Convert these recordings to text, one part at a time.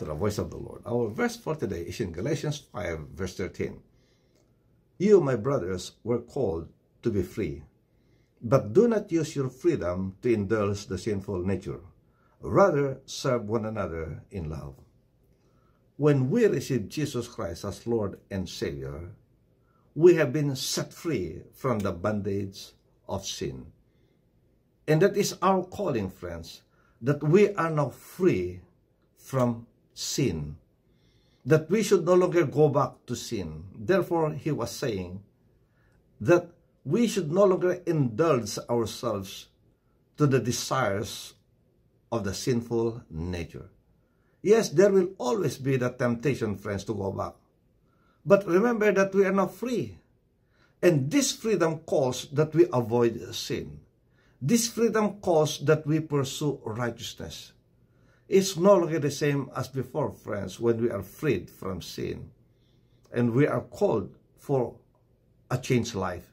the voice of the Lord. Our verse for today is in Galatians 5, verse 13. You, my brothers, were called to be free, but do not use your freedom to indulge the sinful nature. Rather, serve one another in love. When we receive Jesus Christ as Lord and Savior, we have been set free from the bondage of sin. And that is our calling, friends, that we are now free from sin, that we should no longer go back to sin. Therefore, he was saying that we should no longer indulge ourselves to the desires of the sinful nature. Yes, there will always be the temptation, friends, to go back. But remember that we are now free. And this freedom calls that we avoid sin. This freedom calls that we pursue righteousness. It's no longer the same as before, friends, when we are freed from sin. And we are called for a changed life.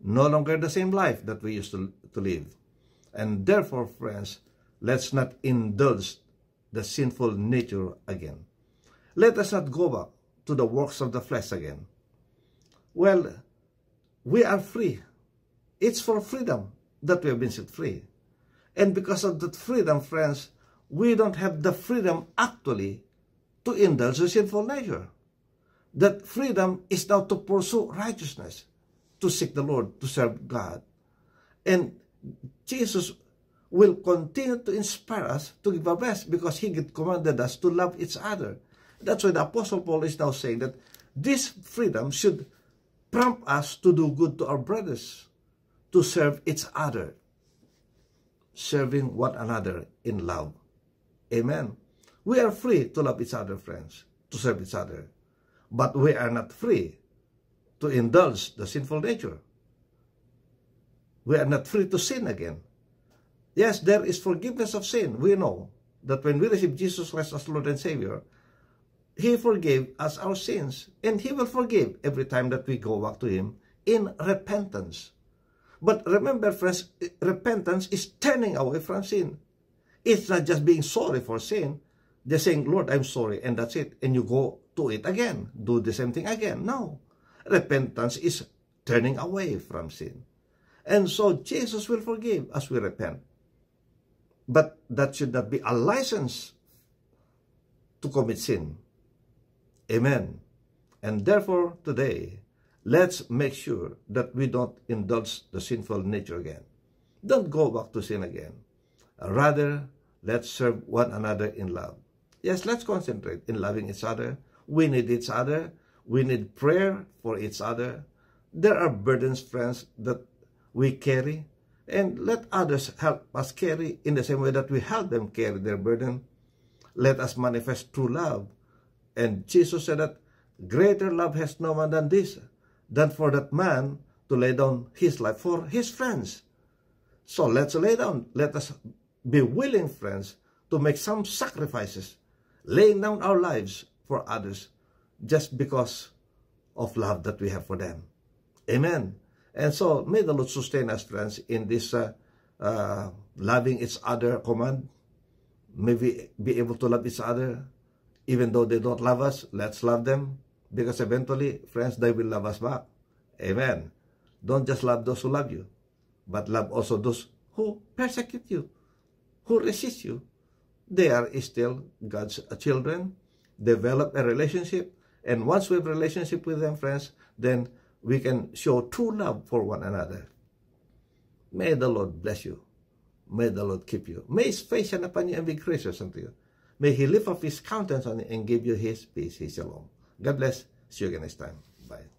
No longer the same life that we used to live. And therefore, friends, let's not indulge the sinful nature again. Let us not go back to the works of the flesh again. Well, we are free. It's for freedom that we have been set free. And because of that freedom, friends, we don't have the freedom actually to indulge the sinful nature. That freedom is now to pursue righteousness, to seek the Lord, to serve God. And Jesus will continue to inspire us to give our best because he commanded us to love each other. That's why the Apostle Paul is now saying that this freedom should prompt us to do good to our brothers, to serve each other, serving one another in love. Amen. We are free to love each other, friends, to serve each other. But we are not free to indulge the sinful nature. We are not free to sin again. Yes, there is forgiveness of sin. We know that when we receive Jesus Christ as Lord and Savior, he forgave us our sins. And he will forgive every time that we go back to him in repentance. But remember, friends, repentance is turning away from sin. It's not just being sorry for sin. Just saying, Lord, I'm sorry, and that's it. And you go to it again. Do the same thing again. No. Repentance is turning away from sin. And so Jesus will forgive as we repent. But that should not be a license to commit sin. Amen. And therefore, today, let's make sure that we don't indulge the sinful nature again. Don't go back to sin again. Rather, let's serve one another in love. Yes, let's concentrate in loving each other. We need each other. We need prayer for each other. There are burdens, friends, that we carry. And let others help us carry in the same way that we help them carry their burden. Let us manifest true love. And Jesus said that greater love has no man than this, than for that man to lay down his life for his friends. So let's lay down. Let us be willing, friends, to make some sacrifices, laying down our lives for others just because of love that we have for them. Amen. And so may the Lord sustain us, friends, in this loving each other command. May we be able to love each other even though they don't love us. Let's love them because eventually, friends, they will love us back. Amen. Don't just love those who love you, but love also those who persecute you, who resist you. They are still God's children. Develop a relationship. And once we have a relationship with them, friends, then we can show true love for one another. May the Lord bless you. May the Lord keep you. May his face shine upon you and be gracious unto you. May he lift up his countenance on you and give you his peace, his shalom. God bless. See you again next time. Bye.